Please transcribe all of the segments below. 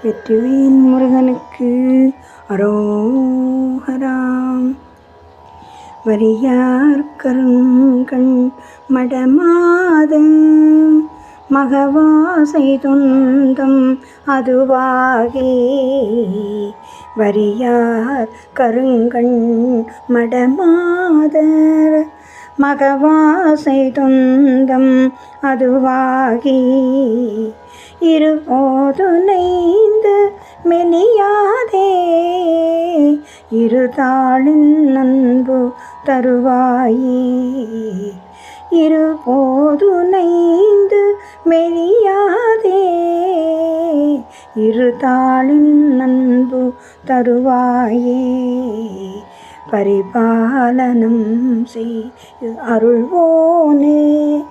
வெற்றிவேல் முருகனுக்கு அரோகராம். வரியார் கருங்கண் மடமாத மகவாசை துந்தம் அதுவாகி, வரியார் கருங்கண் மடமாதர் மகவாசை துந்தம் அதுவாகி, இருபோது நைந்து மெலியாதே இருதாளின் அன்பு தருவாயே. இருபோது நைந்து மெலியாதே இருதாளின் அன்பு தருவாயே. பரிபாலனம் செய் அருள்வோனே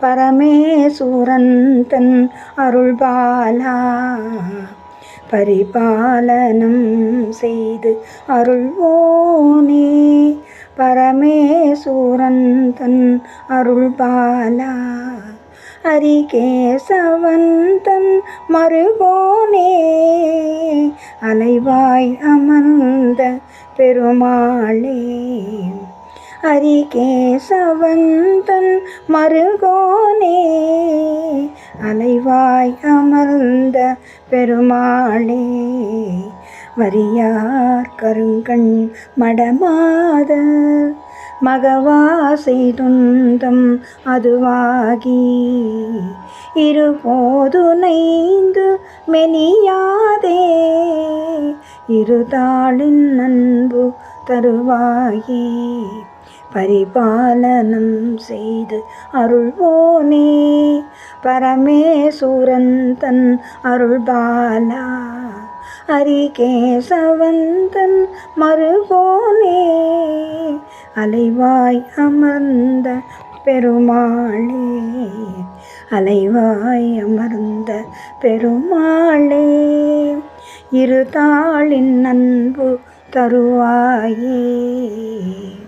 பரமேசுரன் தன் அருள்பாலா, பரிபாலனம் செய்து அருள்வோனே பரமேசுரன் தன் அருள்பாலா. அரிகேசவன் தன் மருகோனே அலைவாய் அமர்ந்த பெருமாளே. அரிகேசவன் தன் மருகோனே அலைவாய் அமர்ந்த பெருமாளே. வரியார் கருங்கண் மடமாதர் மகவாசை துந்தம் அதுவாகி, இருபோது நைந்து மெலியாதே இருதாளின் அன்பு தருவாயே. பரிபாலனம் செய்து அருள்வோனே பரமேசுரன் தன் அருள்பாலா. அரிகேசவன் தன் மருகோனே அலைவாய் அமர்ந்த பெருமாளே. அலைவாய் அமர்ந்த பெருமாளே. இருதாளின் அன்பு தருவாயே.